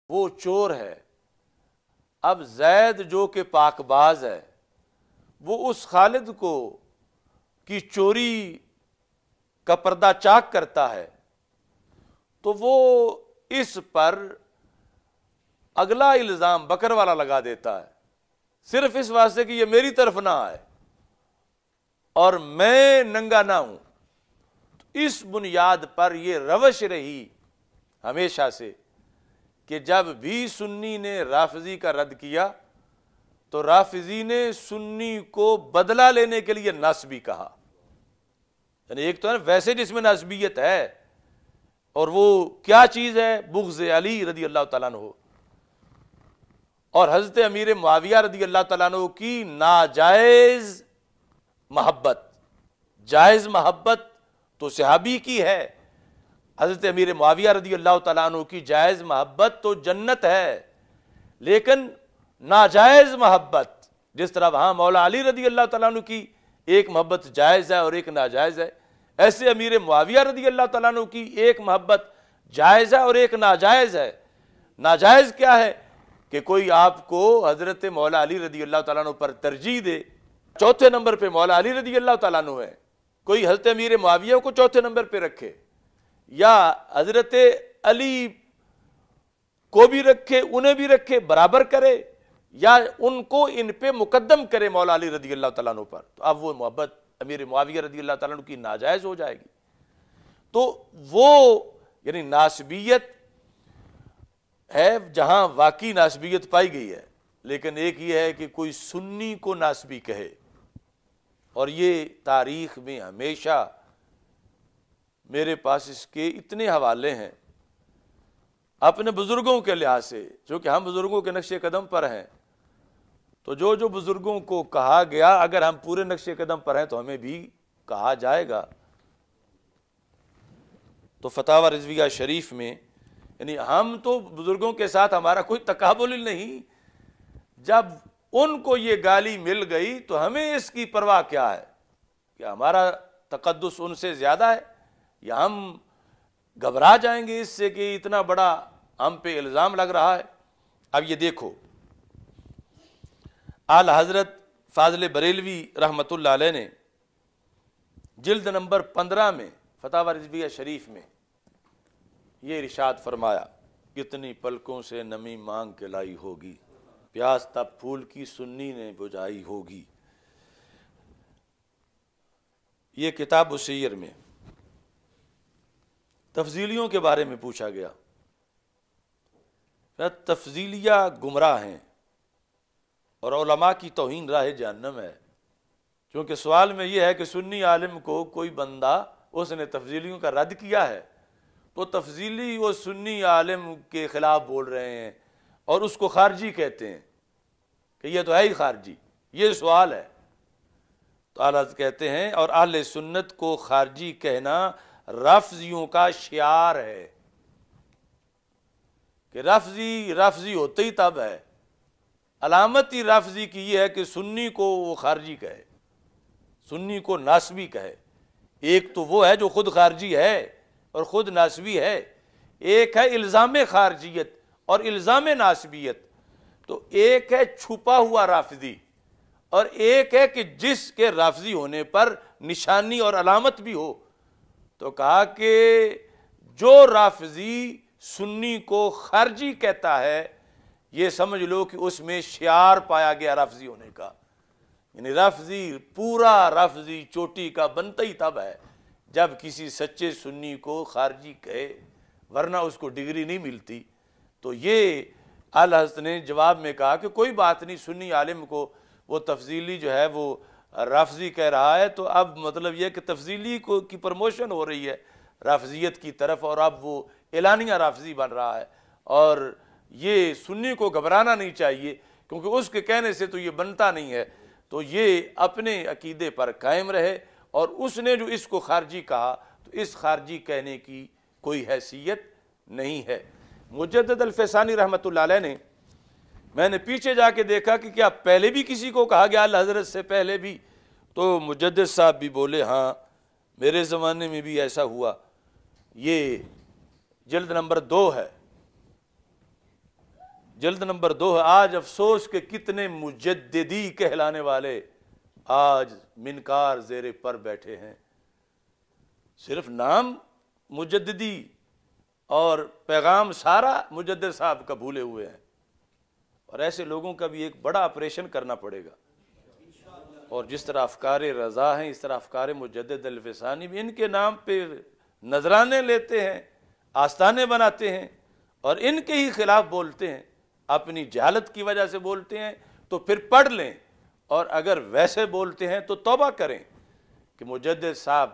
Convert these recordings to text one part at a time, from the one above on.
وہ چور ہے۔ اب زید جو کہ پاک باز ہے وہ اس خالد کو کی چوری کا پردہ چاک کرتا ہے، تو وہ اس پر اگلا الزام بکر والا لگا دیتا ہے، صرف اس واسطے کہ یہ میری طرف نہ آئے اور میں ننگا نہ ہوں۔ اس بنیاد پر یہ روش رہی ہمیشہ سے کہ جب بھی سنی نے رافضی کا رد کیا تو رافضی نے سنی کو بدلہ لینے کے لیے نسبی کہا۔ یعنی ایک تو ہے ویسے جس میں نسبیت ہے، اور وہ کیا چیز ہے؟ بغض علی رضی اللہ تعالیٰ عنہ اور حضرت امیر معاویہ رضی اللہ تعالیٰ عنہ کی ناجائز محبت۔ جائز محبت تو صحابی کی ہے، حضرت امیر معاویہ رضی اللہ تعالیٰ عنہ کی جائز محبت تو جنت ہے، لیکن ناجائز محبت جس طرح وہاں مولا علی رضی اللہ تعالیٰ عنہ کی ایک محبت جائز ہے اور ایک ناجائز ہے، ایسے امیر معاویہ رضی اللہ تعالیٰ عنہ کی ایک محبت جائز ہے اور ایک ناجائز ہے۔ ناجائز کیا ہے؟ کہ کوئی آپ کو حضرت مولا علی رضی اللہ تعالیٰ عنہ پر ترجیح دے، چوتھے نمبر پہ مولا علی رضی اللہ تعالیٰ عنہ ہے، کوئی حضرت امیر معاویہ کو چوتھے نمبر پہ رکھے، یا حضرت علی کو بھی رکھے انہیں بھی رکھے برابر کرے، یا ان کو ان پہ مقدم کرے مولا علی رضی اللہ تعالیٰ عنہ پر، تو اب وہ محبت امیر معاویہ رضی اللہ تعالیٰ عنہ کی ناجائز ہو جائے گی۔ تو وہ یعنی ناسبیت ہے جہاں واقعی ناسبیت پائی گئی ہے، لیکن ایک یہ ہے کہ کوئی سنی کو ناسبی کہے، اور یہ تاریخ میں ہمیشہ میرے پاس اس کے اتنے حوالے ہیں اپنے بزرگوں کے لحاظ سے، چونکہ ہم بزرگوں کے نقش قدم پر ہیں، تو جو جو بزرگوں کو کہا گیا اگر ہم پورے نقش قدم پر ہیں تو ہمیں بھی کہا جائے گا۔ تو فتاوی رضویہ شریف میں یعنی ہم تو بزرگوں کے ساتھ ہمارا کوئی تقابل نہیں، جب ان کو یہ گالی مل گئی تو ہمیں اس کی پرواہ کیا ہے کہ ہمارا تقدس ان سے زیادہ ہے، یا ہم گھبرا جائیں گے اس سے کہ اتنا بڑا ہم پہ الزام لگ رہا ہے۔ اب یہ دیکھو، اعلی حضرت فاضل بریلوی رحمۃ اللہ علیہ نے جلد نمبر 15 میں فتاوی رضویہ شریف میں یہ ارشاد فرمایا، کتنی پلکوں سے نمی مانگ کے لائی ہوگی، پیاس تب پھول کی سنی نے بجھائی ہوگی۔ یہ کتاب السیر میں تفضیلیوں کے بارے میں پوچھا گیا، تفضیلیہ گمراہ ہیں اور علماء کی توہین راہ جہنم ہے، کیونکہ سوال میں یہ ہے کہ سنی عالم کو کوئی بندہ اس نے تفضیلیوں کا رد کیا ہے تو تفضیلی وہ سنی عالم کے خلاف بول رہے ہیں اور اس کو خارجی کہتے ہیں کہ یہ تو ہے ہی خارجی، یہ سوال ہے۔ تو اعلیٰ حضرت کہتے ہیں اور اہل سنت کو خارجی کہنا رافضیوں کا شعار ہے، کہ رافضی ہوتے ہی تب ہے، علامت ہی رافضی کی یہ ہے کہ سنی کو وہ خارجی کہے، سنی کو ناسبی کہے۔ ایک تو وہ ہے جو خود خارجی ہے اور خود ناسبی ہے، ایک ہے الزام خارجیت اور الزام ناسبیت، تو ایک ہے چھپا ہوا رافضی اور ایک ہے کہ جس کے رافضی ہونے پر نشانی اور علامت بھی ہو۔ تو کہا کہ جو رافضی سنی کو خارجی کہتا ہے یہ سمجھ لو کہ اس میں شعار پایا گیا رافضی ہونے کا، یعنی رافضی پورا رافضی چوٹی کا بنتا ہی تب ہے جب کسی سچے سنی کو خارجی کہے، ورنہ اس کو ڈگری نہیں ملتی۔ تو یہ اعلیٰ حضرت نے جواب میں کہا کہ کوئی بات نہیں، سنی عالم کو وہ تفضیلی جو ہے وہ رافضی کہہ رہا ہے، تو اب مطلب یہ کہ تفضیلی کو کی پروموشن ہو رہی ہے رافضیت کی طرف، اور اب وہ اعلانیہ رافضی بن رہا ہے، اور یہ سنی کو گھبرانا نہیں چاہیے کیونکہ اس کے کہنے سے تو یہ بنتا نہیں ہے، تو یہ اپنے عقیدے پر قائم رہے، اور اس نے جو اس کو خارجی کہا تو اس خارجی کہنے کی کوئی حیثیت نہیں ہے۔ مجدد الفسانی رحمۃ اللہ علیہ نے، میں نے پیچھے جا کے دیکھا کہ کیا پہلے بھی کسی کو کہا گیا اللہ حضرت سے پہلے بھی، تو مجدد صاحب بھی بولے ہاں میرے زمانے میں بھی ایسا ہوا۔ یہ جلد نمبر 2 ہے، جلد نمبر 2 ہے۔ آج افسوس کہ کتنے مجددی کہلانے والے آج منکار زیر پر بیٹھے ہیں، صرف نام مجددی اور پیغام سارا مجدد صاحب کا بھولے ہوئے ہیں، اور ایسے لوگوں کا بھی ایک بڑا آپریشن کرنا پڑے گا۔ اور جس طرح افکار رضا ہیں، اس طرح افکار مجدد الفسانی بھی، ان کے نام پہ نذرانے لیتے ہیں، آستانے بناتے ہیں اور ان کے ہی خلاف بولتے ہیں، اپنی جہالت کی وجہ سے بولتے ہیں۔ تو پھر پڑھ لیں، اور اگر ویسے بولتے ہیں تو توبہ کریں کہ مجدد صاحب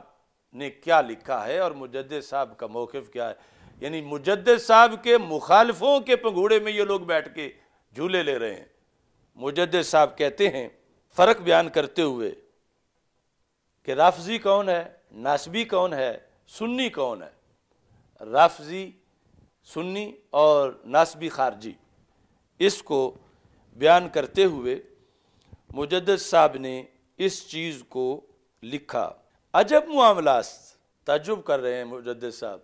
نے کیا لکھا ہے اور مجدد صاحب کا موقف کیا ہے۔ یعنی مجدد صاحب کے مخالفوں کے پنگھوڑے میں یہ لوگ بیٹھ کے جھولے لے رہے ہیں۔ مجدد صاحب کہتے ہیں فرق بیان کرتے ہوئے کہ رافضی کون ہے، ناسبی کون ہے، سنی کون ہے۔ رافضی سنی اور ناسبی خارجی، اس کو بیان کرتے ہوئے مجدد صاحب نے اس چیز کو لکھا۔ عجب معاملات، تعجب کر رہے ہیں مجدد صاحب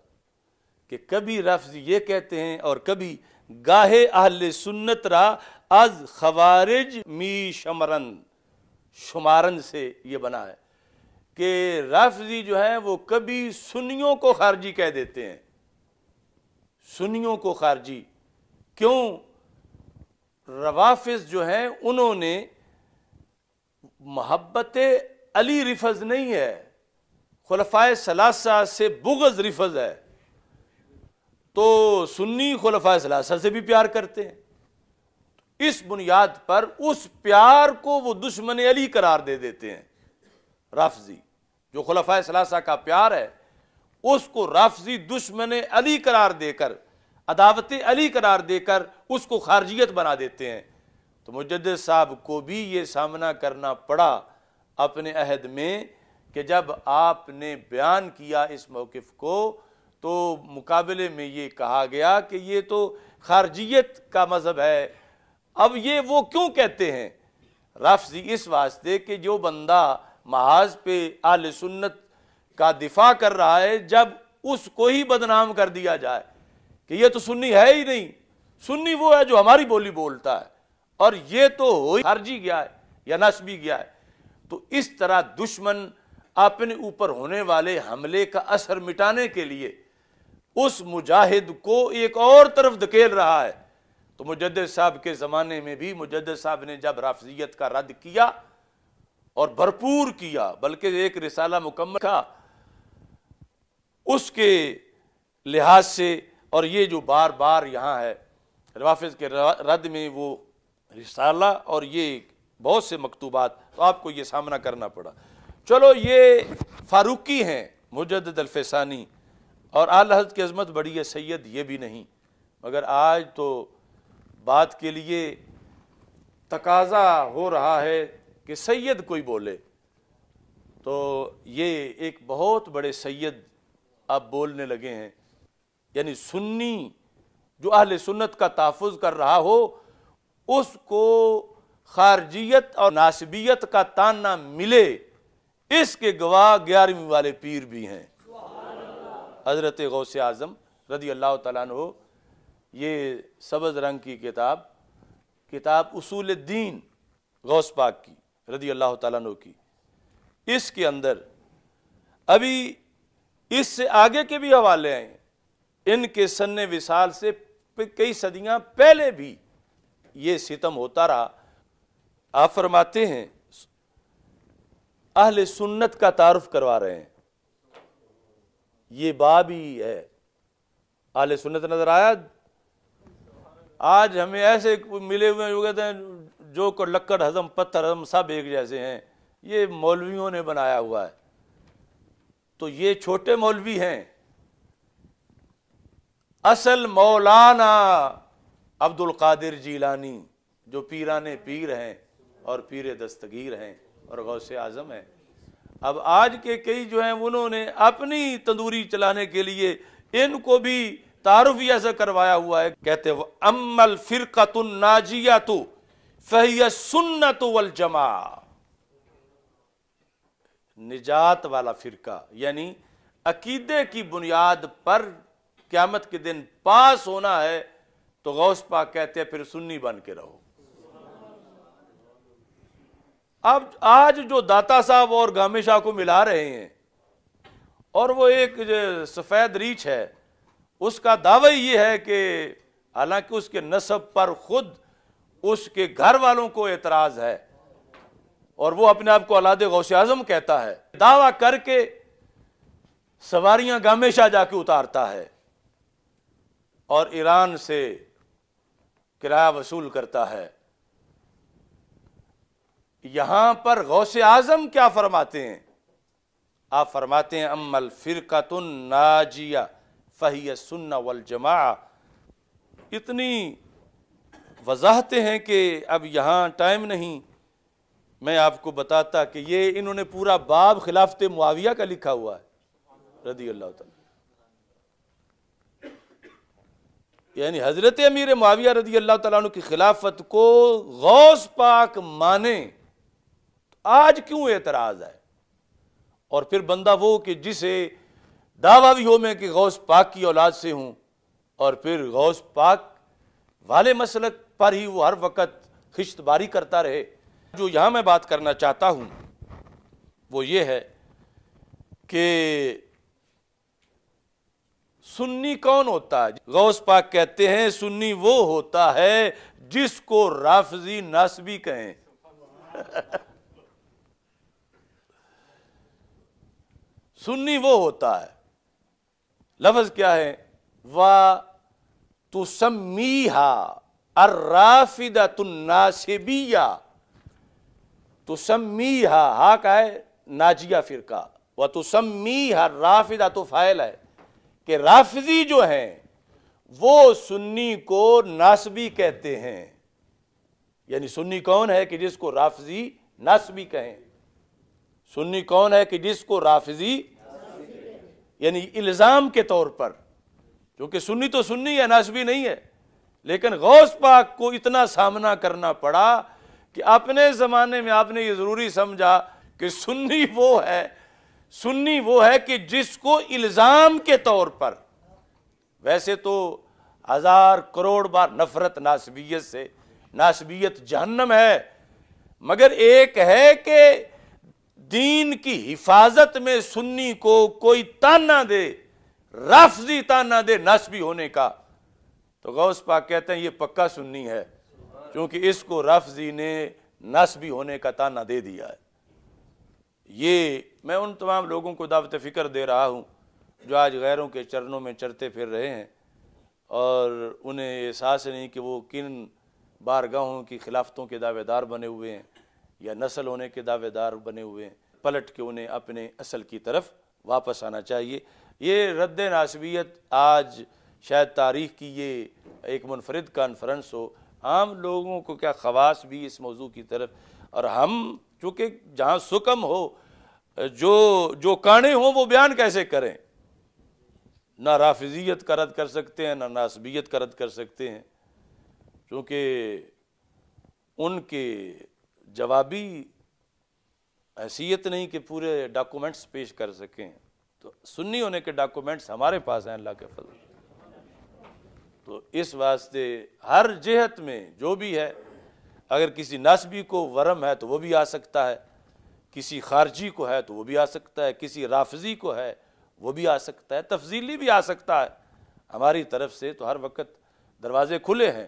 کہ کبھی رافضی یہ کہتے ہیں اور کبھی گاہے اہل سنت را از خوارج می شمرن، شمارن سے یہ بنا ہے کہ رافضی جو ہیں وہ کبھی سنیوں کو خارجی کہہ دیتے ہیں۔ سنیوں کو خارجی کیوں؟ روافض جو ہیں انہوں نے محبت علی رفض نہیں ہے، خلفائے ثلاثہ سے بغض رفض ہے، تو سنی خلفائے ثلاثہ سے بھی پیار کرتے ہیں۔ اس بنیاد پر اس پیار کو وہ دشمن علی قرار دے دیتے ہیں۔ رافضی جو خلفائے ثلاثہ کا پیار ہے اس کو رافضی دشمن علی قرار دے کر، عداوت علی قرار دے کر اس کو خارجیت بنا دیتے ہیں۔ تو مجدد صاحب کو بھی یہ سامنا کرنا پڑا اپنے عہد میں کہ جب آپ نے بیان کیا اس موقف کو تو مقابلے میں یہ کہا گیا کہ یہ تو خارجیت کا مذہب ہے۔ اب یہ وہ کیوں کہتے ہیں رافضی؟ اس واسطے کہ جو بندہ محاذ پہ اہل سنت کا دفاع کر رہا ہے، جب اس کو ہی بدنام کر دیا جائے کہ یہ تو سنی ہے ہی نہیں، سنی وہ ہے جو ہماری بولی بولتا ہے، اور یہ تو خارجی گیا ہے یا نسبی گیا ہے، تو اس طرح دشمن اپنے اوپر ہونے والے حملے کا اثر مٹانے کے لیے اس مجاہد کو ایک اور طرف دھکیل رہا ہے۔ تو مجدد صاحب کے زمانے میں بھی مجدد صاحب نے جب رافضیت کا رد کیا اور بھرپور کیا، بلکہ ایک رسالہ مکمل تھا اس کے لحاظ سے، اور یہ جو بار بار یہاں ہے روافض کے رد میں وہ رسالہ اور یہ بہت سے مکتوبات، تو آپ کو یہ سامنا کرنا پڑا۔ چلو یہ فاروقی ہیں مجدد الفسانی، اور اعلی حضرت کی عظمت بڑی ہے سید، یہ بھی نہیں، مگر آج تو بات کے لیے تقاضا ہو رہا ہے کہ سید کوئی بولے، تو یہ ایک بہت بڑے سید اب بولنے لگے ہیں۔ یعنی سنی جو اہل سنت کا تحفظ کر رہا ہو اس کو خارجیت اور ناسبیت کا تانا ملے، اس کے گواہ 11ویں والے پیر بھی ہیں، حضرت غوث اعظم رضی اللہ تعالیٰ عنہ۔ یہ سبز رنگ کی کتاب اصول الدین غوث پاک کی رضی اللہ تعالیٰ عنہ کی، اس کے اندر ابھی اس سے آگے کے بھی حوالے ہیں، ان کے سن وصال سے کئی صدیاں پہلے بھی یہ ستم ہوتا رہا۔ آپ فرماتے ہیں اہل سنت کا تعارف کروا رہے ہیں، یہ باب ہی ہے۔ اہل سنت نظر آیا؟ آج ہمیں ایسے ملے ہوئے ہیں جو کہتے ہیں جو لکڑ ہضم پتھر ہضم سب ایک جیسے ہیں، یہ مولویوں نے بنایا ہوا ہے۔ تو یہ چھوٹے مولوی ہیں، اصل مولانا عبد القادر جیلانی جو پیران پیر ہیں اور پیر دستگیر ہیں اور غوث اعظم ہیں۔ اب آج کے کئی جو ہیں انہوں نے اپنی تندوری چلانے کے لیے ان کو بھی تعارف ہی ایسا کروایا ہوا ہے، کہتے ہیں اما الفرقۃ الناجیۃ فہی السنۃ والجماعۃ، نجات والا فرقہ یعنی عقیدے کی بنیاد پر قیامت کے دن پاس ہونا ہے تو غوث پاک کہتے ہیں پھر سنی بن کے رہو۔ اب آج جو داتا صاحب اور گامے شاہ کو ملا رہے ہیں، اور وہ ایک جو سفید ریچھ ہے، اس کا دعویٰ یہ ہے کہ حالانکہ اس کے نسب پر خود اس کے گھر والوں کو اعتراض ہے، اور وہ اپنے آپ کو اولاد غوث اعظم کہتا ہے، دعویٰ کر کے سواریاں گامے شاہ جا کے اتارتا ہے اور ایران سے کرایہ وصول کرتا ہے۔ یہاں پر غوث اعظم کیا فرماتے ہیں؟ آپ فرماتے ہیں اما الفرقۃ الناجیہ فہی السنہ والجماعہ۔ اتنی وضاحتیں ہیں کہ اب یہاں ٹائم نہیں، میں آپ کو بتاتا کہ یہ انہوں نے پورا باب خلافت معاویہ کا لکھا ہوا ہے رضی اللہ تعالیٰ، یعنی حضرت امیر معاویہ رضی اللہ تعالیٰ عنہ کی خلافت کو غوث پاک مانے، آج کیوں اعتراض ہے؟ اور پھر بندہ وہ کہ جسے دعویٰ بھی ہو میں کہ غوث پاک کی اولاد سے ہوں، اور پھر غوث پاک والے مسلک پر ہی وہ ہر وقت خشت باری کرتا رہے۔ جو یہاں میں بات کرنا چاہتا ہوں وہ یہ ہے کہ سنی کون ہوتا ہے؟ غوث پاک کہتے ہیں سنی وہ ہوتا ہے جس کو رافضی ناسبی کہیں۔ سنی وہ ہوتا ہے، لفظ کیا ہے؟ وَتُسَمِّيهَا الرَّافِدَةُ النَّاسِبِيَّةُ، تسمیہا ہا کا ہے ناجیہ فرقہ، وَتُسَمِّيهَا الرَّافِدَةُ فاعل ہے کہ رافضی جو ہیں وہ سنی کو ناسبی کہتے ہیں۔ یعنی سنی کون ہے کہ جس کو رافضی ناسبی کہیں؟ سنی کون ہے کہ جس کو رافضی یعنی الزام کے طور پر، کیونکہ سنی تو سنی ہے، ناسبی نہیں ہے، لیکن غوث پاک کو اتنا سامنا کرنا پڑا کہ اپنے زمانے میں آپ نے یہ ضروری سمجھا کہ سنی وہ ہے کہ جس کو الزام کے طور پر، ویسے تو ہزار کروڑ بار نفرت ناسبیت سے، ناسبیت جہنم ہے، مگر ایک ہے کہ دین کی حفاظت میں سنی کو کوئی تانا دے، رافضی تانا دے ناسبی ہونے کا، تو غوث پاک کہتے ہیں یہ پکا سنی ہے، کیونکہ اس کو رافضی نے ناسبی ہونے کا تانا دے دیا ہے۔ یہ میں ان تمام لوگوں کو دعوت فکر دے رہا ہوں جو آج غیروں کے چرنوں میں چرتے پھر رہے ہیں، اور انہیں احساس نہیں کہ وہ کن بارگاہوں کی خلافتوں کے دعوے دار بنے ہوئے ہیں یا نسل ہونے کے دعوے دار بنے ہوئے ہیں، پلٹ کے انہیں اپنے اصل کی طرف واپس آنا چاہیے۔ یہ رد ناسبیت آج شاید تاریخ کی یہ ایک منفرد کانفرنس ہو، عام لوگوں کو کیا خواص بھی اس موضوع کی طرف، اور ہم چونکہ جہاں سکم ہو، جو کانے ہوں وہ بیان کیسے کریں؟ نہ رافضیت کا رد کر سکتے ہیں، نہ ناسبیت کا رد کر سکتے ہیں، چونکہ ان کے جوابی حیثیت نہیں کہ پورے ڈاکومنٹس پیش کر سکیں، تو سنی ہونے کے ڈاکومنٹس ہمارے پاس ہیں اللہ کے فضل۔ تو اس واسطے ہر جہت میں جو بھی ہے، اگر کسی ناسبی کو ورم ہے تو وہ بھی آ سکتا ہے، کسی خارجی کو ہے تو وہ بھی آ سکتا ہے، کسی رافضی کو ہے وہ بھی آ سکتا ہے، تفضیلی بھی آ سکتا ہے، ہماری طرف سے تو ہر وقت دروازے کھلے ہیں۔